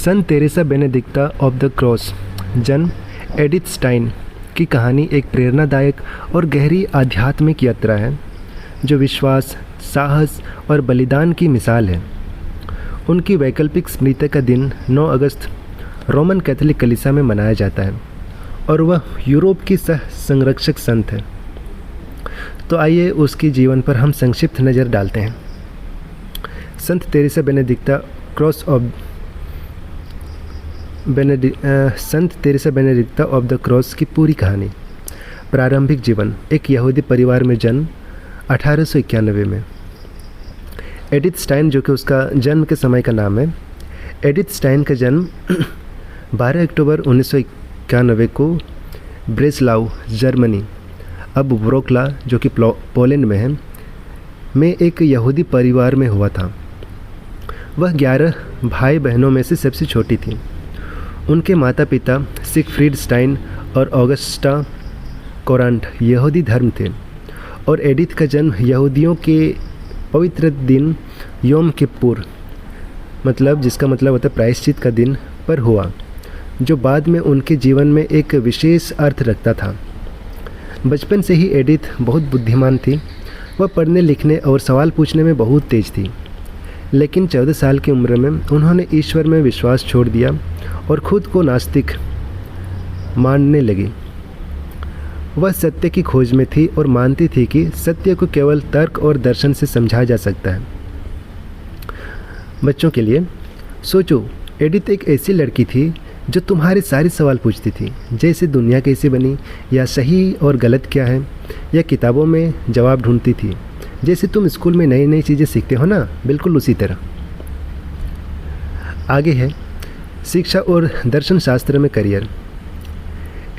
Sant Teresa बेनेडिक्टा of the cross जन्म Edith Stine की कहानी एक प्रेरणादायक और गहरी आध्यात्मिक यात्रा है जो विश्वास, साहस और बलिदान की मिसाल है। उनकी वैकल्पिक स्मृति का दिन 9 अगस्त रोमन कैथोलिक कलीसिया में मनाया जाता है और वह यूरोप की सह संरक्षक संत है। तो आइए उसके जीवन पर हम संक्षिप्त नज़र डालते हैं। संत Teresa बेनेडिक्टा Sant Teresa बेनेडिक्टा of the cross की पूरी कहानी। प्रारंभिक जीवन। एक यहूदी परिवार में जन्म 1891 में। एडिथ स्टाइन जो कि उसका जन्म के समय का नाम है। एडिथ स्टाइन का जन्म 12 अक्टूबर 1991 को ब्रेस्लाव, जर्मनी, अब व्रोक्ला जो कि पोलैंड में है, में एक यहूदी परिवार में हुआ था। वह 11 भाई बहनों में से सबसे छोटी थी। उनके माता पिता सिगफ्रीड स्टाइन और ऑगस्टा कोरांट यहूदी धर्म थे और एडिथ का जन्म यहूदियों के पवित्र दिन योम किप्पुर, जिसका मतलब होता है प्रायश्चित का दिन, पर हुआ, जो बाद में उनके जीवन में एक विशेष अर्थ रखता था। बचपन से ही एडिथ बहुत बुद्धिमान थी। वह पढ़ने लिखने और सवाल पूछने में बहुत तेज थी, लेकिन 14 साल की उम्र में उन्होंने ईश्वर में विश्वास छोड़ दिया और खुद को नास्तिक मानने लगी। वह सत्य की खोज में थी और मानती थी कि सत्य को केवल तर्क और दर्शन से समझा जा सकता है। बच्चों के लिए सोचो, एडिथ एक ऐसी लड़की थी जो तुम्हारे सारे सवाल पूछती थी, जैसे दुनिया कैसे बनी, या सही और गलत क्या है, या किताबों में जवाब ढूंढती थी, जैसे तुम स्कूल में नई नई चीज़ें सीखते हो ना, बिल्कुल उसी तरह। आगे है शिक्षा और दर्शन शास्त्र में करियर।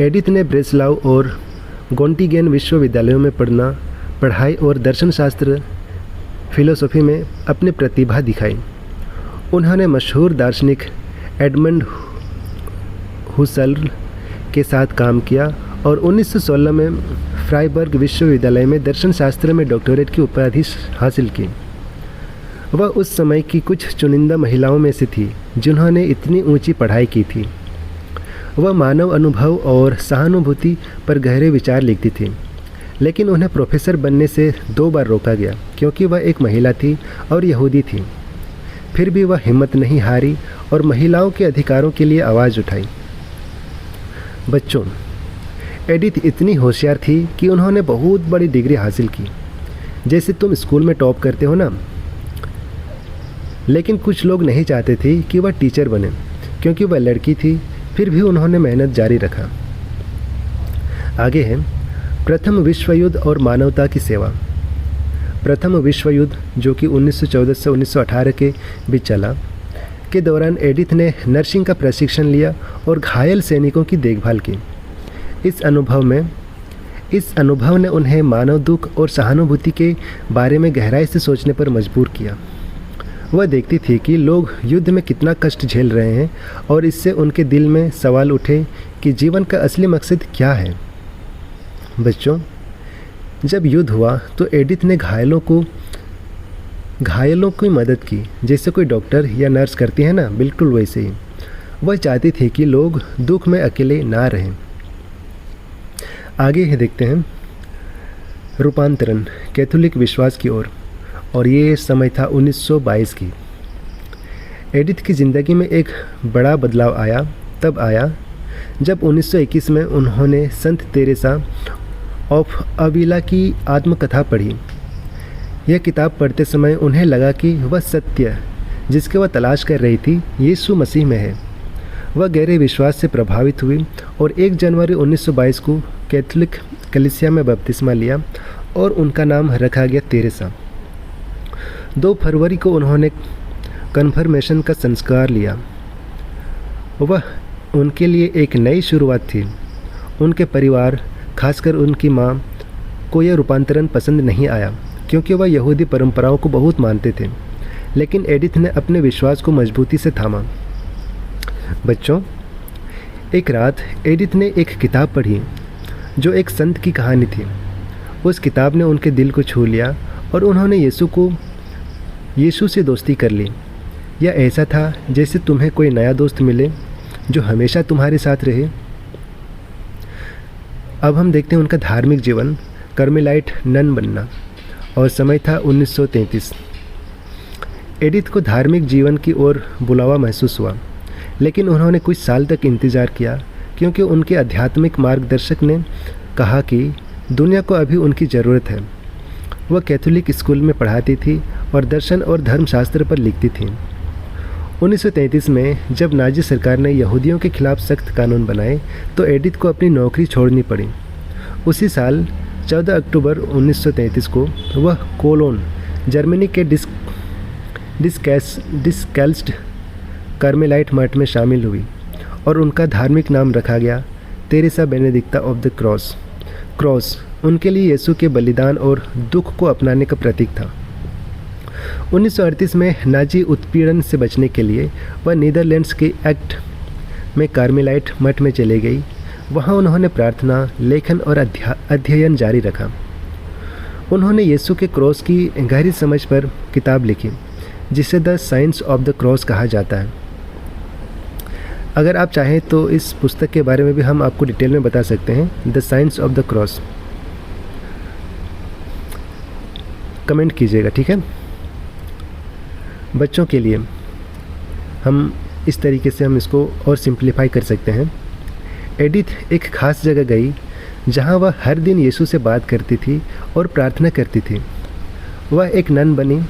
एडिथ ने ब्रेस्लाव और गोंटिगेन विश्वविद्यालयों में पढ़ाई और दर्शन शास्त्र, फिलोसॉफी में अपनी प्रतिभा दिखाई। उन्होंने मशहूर दार्शनिक एडमंड हुसर्ल के साथ काम किया और 1916 में फ्राइबर्ग विश्वविद्यालय में दर्शन शास्त्र में डॉक्टरेट की उपाधि हासिल की। वह उस समय की कुछ चुनिंदा महिलाओं में से थी जिन्होंने इतनी ऊंची पढ़ाई की थी। वह मानव अनुभव और सहानुभूति पर गहरे विचार लिखती थी, लेकिन उन्हें प्रोफेसर बनने से 2 बार रोका गया क्योंकि वह एक महिला थी और यहूदी थी। फिर भी वह हिम्मत नहीं हारी और महिलाओं के अधिकारों के लिए आवाज़ उठाई। बच्चों, एडिथ इतनी होशियार थी कि उन्होंने बहुत बड़ी डिग्री हासिल की, जैसे तुम स्कूल में टॉप करते हो ना। लेकिन कुछ लोग नहीं चाहते थे कि वह टीचर बने क्योंकि वह लड़की थी। फिर भी उन्होंने मेहनत जारी रखा। आगे है प्रथम विश्व युद्ध और मानवता की सेवा। प्रथम विश्व युद्ध जो कि 1914 से 1918 के बीच चला, के दौरान एडिथ ने नर्सिंग का प्रशिक्षण लिया और घायल सैनिकों की देखभाल की। इस अनुभव ने उन्हें मानव दुख और सहानुभूति के बारे में गहराई से सोचने पर मजबूर किया। वह देखती थी कि लोग युद्ध में कितना कष्ट झेल रहे हैं और इससे उनके दिल में सवाल उठे कि जीवन का असली मकसद क्या है। बच्चों, जब युद्ध हुआ तो एडिथ ने घायलों की मदद की, जैसे कोई डॉक्टर या नर्स करती है ना, बिल्कुल वैसे ही। वह चाहती थी कि लोग दुख में अकेले ना रहें। आगे देखते हैं रूपांतरण कैथोलिक विश्वास की ओर, और ये समय था 1922 की। एडिथ की ज़िंदगी में एक बड़ा बदलाव तब आया जब 1921 में उन्होंने संत तेरेसा ऑफ अविला की आत्मकथा पढ़ी। यह किताब पढ़ते समय उन्हें लगा कि वह सत्य जिसके वह तलाश कर रही थी यीशु मसीह में है। वह गहरे विश्वास से प्रभावित हुई और 1 जनवरी 1922 को कैथोलिक कलीसिया में बपतिस्मा लिया और उनका नाम रखा गया तेरेसा। 2 फरवरी को उन्होंने कन्फर्मेशन का संस्कार लिया। वह उनके लिए एक नई शुरुआत थी। उनके परिवार, खासकर उनकी माँ को यह रूपांतरण पसंद नहीं आया क्योंकि वह यहूदी परंपराओं को बहुत मानते थे, लेकिन एडिथ ने अपने विश्वास को मजबूती से थामा। बच्चों, एक रात एडिथ ने एक किताब पढ़ी जो एक संत की कहानी थी। उस किताब ने उनके दिल को छू लिया और उन्होंने यीशु से दोस्ती कर ली। या ऐसा था जैसे तुम्हें कोई नया दोस्त मिले जो हमेशा तुम्हारे साथ रहे? अब हम देखते हैं उनका धार्मिक जीवन, कर्मेलाइट नन बनना, और समय था 1933। एडिथ को धार्मिक जीवन की ओर बुलावा महसूस हुआ, लेकिन उन्होंने कुछ साल तक इंतज़ार किया क्योंकि उनके आध्यात्मिक मार्गदर्शक ने कहा कि दुनिया को अभी उनकी ज़रूरत है। वह कैथोलिक स्कूल में पढ़ाती थी और दर्शन और धर्मशास्त्र पर लिखती थी। 1933 में जब नाजी सरकार ने यहूदियों के खिलाफ सख्त कानून बनाए तो एडिथ को अपनी नौकरी छोड़नी पड़ी। उसी साल 14 अक्टूबर 1933 को वह कोलोन, जर्मनी के डिस्कैल्स्ड कार्मेलाइट मठ में शामिल हुई और उनका धार्मिक नाम रखा गया Teresa Benedicta of the Cross. Cross उनके लिए यीशु के बलिदान और दुख को अपनाने का प्रतीक था। 1938 में नाजी उत्पीड़न से बचने के लिए वह नीदरलैंड्स के एक्ट में कार्मेलाइट मठ में चले गई। वहाँ उन्होंने प्रार्थना, लेखन और अध्ययन जारी रखा। उन्होंने यीशु के क्रॉस की गहरी समझ पर किताब लिखी जिसे the science of the cross कहा जाता है। अगर आप चाहें तो इस पुस्तक के बारे में भी हम आपको डिटेल में बता सकते हैं। The science of the cross comment कीजिएगा, ठीक है। बच्चों के लिए हम इस तरीके से हम इसको और सिंप्लीफाई कर सकते हैं। एडिथ एक ख़ास जगह गई जहां वह हर दिन यीशु से बात करती थी और प्रार्थना करती थी। वह एक नन बनी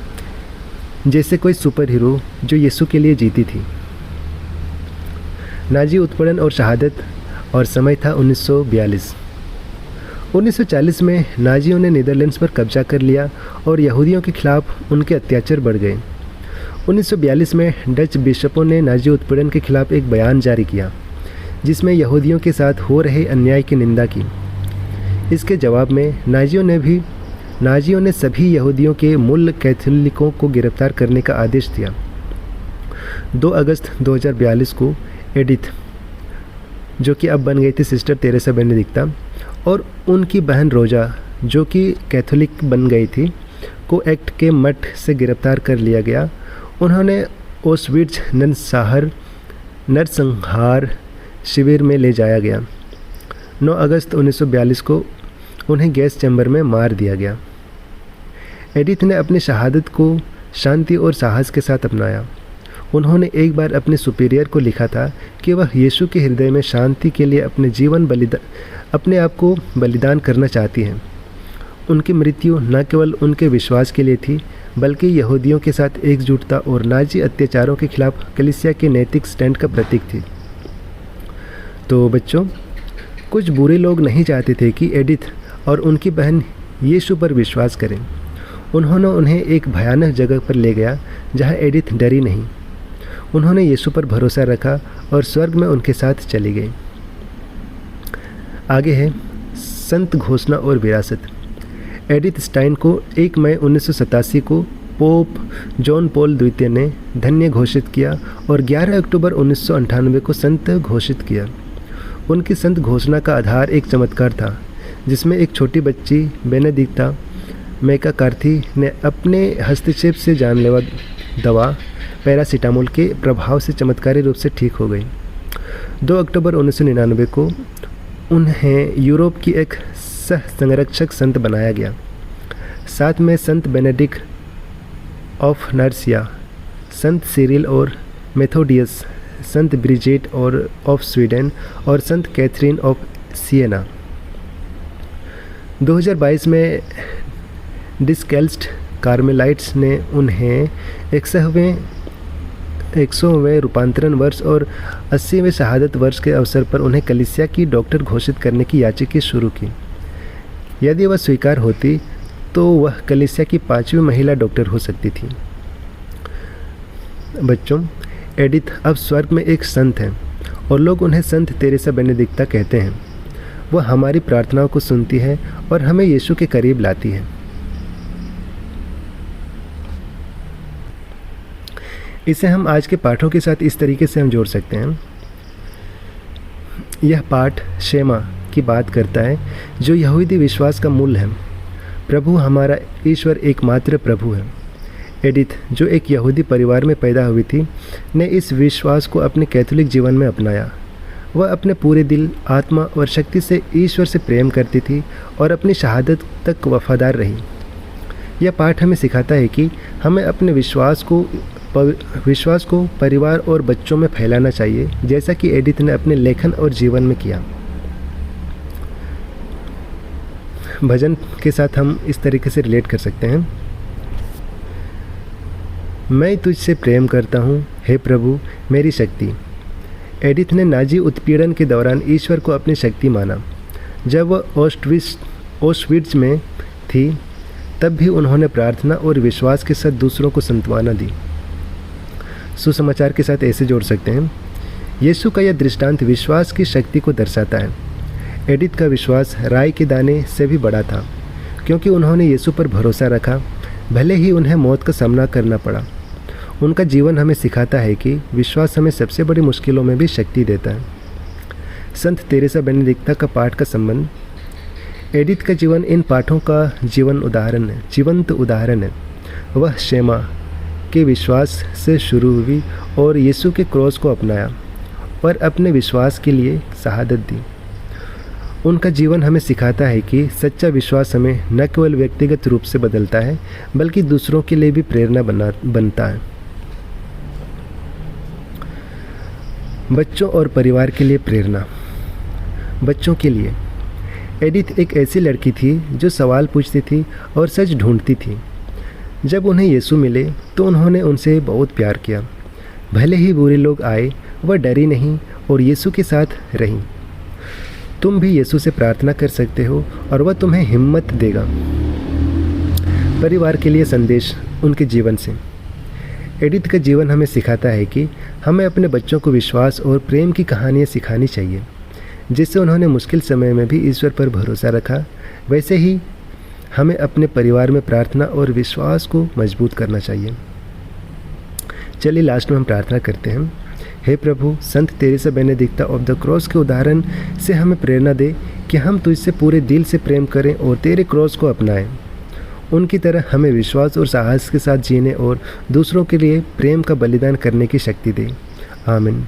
जैसे कोई सुपर हीरो जो यीशु के लिए जीती थी। नाजी उत्पीड़न और शहादत, और समय था 1942। 1940 में नाजियों ने नीदरलैंड्स पर कब्जा कर लिया और यहूदियों के खिलाफ उनके अत्याचार बढ़ गए। 1942 में डच बिशपों ने नाजी उत्पीड़न के खिलाफ एक बयान जारी किया जिसमें यहूदियों के साथ हो रहे अन्याय की निंदा की। इसके जवाब में नाजियों ने सभी यहूदियों के मूल कैथोलिकों को गिरफ्तार करने का आदेश दिया। 2 अगस्त 2042 को एडिथ, जो कि अब बन गई थी सिस्टर तेरेसा बेनेडिक्ता, और उनकी बहन रोजा, जो कि कैथोलिक बन गई थी, को एक्ट के मठ से गिरफ्तार कर लिया गया। उन्होंने ओस्विट्ज नरसंहार शिविर में ले जाया गया। 9 अगस्त 1942 को उन्हें गैस चैम्बर में मार दिया गया। एडिथ ने अपनी शहादत को शांति और साहस के साथ अपनाया। उन्होंने एक बार अपने सुपीरियर को लिखा था कि वह यीशु के हृदय में शांति के लिए अपने आप को बलिदान करना चाहती हैं। उनकी मृत्यु न केवल उनके विश्वास के लिए थी बल्कि यहूदियों के साथ एकजुटता और नाजी अत्याचारों के खिलाफ कलीसिया के नैतिक स्टैंड का प्रतीक थी। तो बच्चों, कुछ बुरे लोग नहीं चाहते थे कि एडिथ और उनकी बहन यीशु पर विश्वास करें। उन्होंने उन्हें एक भयानक जगह पर ले गया जहां एडिथ डरी नहीं। उन्होंने यीशु पर भरोसा रखा और स्वर्ग में उनके साथ चली गई। आगे है संत घोषणा और विरासत। एडिथ स्टाइन को 1 मई 1987 को पोप जॉन पॉल द्वितीय ने धन्य घोषित किया और 11 अक्टूबर 1998 को संत घोषित किया। उनकी संत घोषणा का आधार एक चमत्कार था जिसमें एक छोटी बच्ची बेनेडिक्ता मैकाकार्थी ने अपने हस्तक्षेप से जानलेवा दवा पैरासीटामोल के प्रभाव से चमत्कारी रूप से ठीक हो गई। 2 अक्टूबर 1999 को उन्हें यूरोप की एक सह संरक्षक संत बनाया गया। साथ में संत बेनेडिक्ट ऑफ नर्सिया, संत सिरिल और मेथोडियस, संत ब्रिजेट और ऑफ स्वीडन और संत कैथरीन ऑफ सिएना। 2022 में डिस्कैल्स्ड कार्मेलाइट्स ने उन्हें 100वें रूपांतरण वर्ष और 80वें शहादत वर्ष के अवसर पर उन्हें कलीसिया की डॉक्टर घोषित करने की याचिका शुरू की। यदि वह स्वीकार होती तो वह कलीसिया की 5वीं महिला डॉक्टर हो सकती थी। बच्चों, एडिथ अब स्वर्ग में एक संत हैं और लोग उन्हें संत तेरेसा बेनेडिक्ता कहते हैं। वह हमारी प्रार्थनाओं को सुनती है और हमें यीशु के करीब लाती है। इसे हम आज के पाठों के साथ इस तरीके से हम जोड़ सकते हैं। यह पाठ शेमा की बात करता है जो यहूदी विश्वास का मूल है। प्रभु हमारा ईश्वर एकमात्र प्रभु है। एडिथ, जो एक यहूदी परिवार में पैदा हुई थी, ने इस विश्वास को अपने कैथोलिक जीवन में अपनाया। वह अपने पूरे दिल, आत्मा और शक्ति से ईश्वर से प्रेम करती थी और अपनी शहादत तक वफादार रही। यह पाठ हमें सिखाता है कि हमें अपने विश्वास को परिवार और बच्चों में फैलाना चाहिए, जैसा कि एडिथ ने अपने लेखन और जीवन में किया। भजन के साथ हम इस तरीके से रिलेट कर सकते हैं। मैं तुझसे प्रेम करता हूँ, हे प्रभु मेरी शक्ति। एडिथ ने नाजी उत्पीड़न के दौरान ईश्वर को अपनी शक्ति माना। जब वह ऑस्विट्ज़ में थी, तब भी उन्होंने प्रार्थना और विश्वास के साथ दूसरों को सांत्वना दी। सुसमाचार के साथ ऐसे जोड़ सकते हैं, यीशु का यह दृष्टांत विश्वास की शक्ति को दर्शाता है। एडिथ का विश्वास राई के दाने से भी बड़ा था, क्योंकि उन्होंने यीशु पर भरोसा रखा, भले ही उन्हें मौत का सामना करना पड़ा। उनका जीवन हमें सिखाता है कि विश्वास हमें सबसे बड़ी मुश्किलों में भी शक्ति देता है। संत तेरेसा बेनेडिक्टा का पाठ का संबंध। एडिथ का जीवन इन पाठों का जीवंत उदाहरण है। वह शेमा के विश्वास से शुरू हुई और यीशु के क्रॉस को अपनाया और अपने विश्वास के लिए शहादत दी। उनका जीवन हमें सिखाता है कि सच्चा विश्वास हमें न केवल व्यक्तिगत रूप से बदलता है, बल्कि दूसरों के लिए भी प्रेरणा बनता है। बच्चों और परिवार के लिए प्रेरणा। बच्चों के लिए एडिथ एक ऐसी लड़की थी जो सवाल पूछती थी और सच ढूंढती थी। जब उन्हें यीशु मिले तो उन्होंने उनसे बहुत प्यार किया। भले ही बुरे लोग आए, वह डरी नहीं और यीशु के साथ रहीं। तुम भी यीशु से प्रार्थना कर सकते हो और वह तुम्हें हिम्मत देगा। परिवार के लिए संदेश उनके जीवन से। एडिथ का जीवन हमें सिखाता है कि हमें अपने बच्चों को विश्वास और प्रेम की कहानियाँ सिखानी चाहिए। जिससे उन्होंने मुश्किल समय में भी ईश्वर पर भरोसा रखा, वैसे ही हमें अपने परिवार में प्रार्थना और विश्वास को मजबूत करना चाहिए। चलिए लास्ट में हम प्रार्थना करते हैं। हे प्रभु, संत तेरेसा बेनेडिक्टा ऑफ द क्रॉस के उदाहरण से हमें प्रेरणा दे कि हम तुझसे पूरे दिल से प्रेम करें और तेरे क्रॉस को अपनाएं। उनकी तरह हमें विश्वास और साहस के साथ जीने और दूसरों के लिए प्रेम का बलिदान करने की शक्ति दे। आमीन।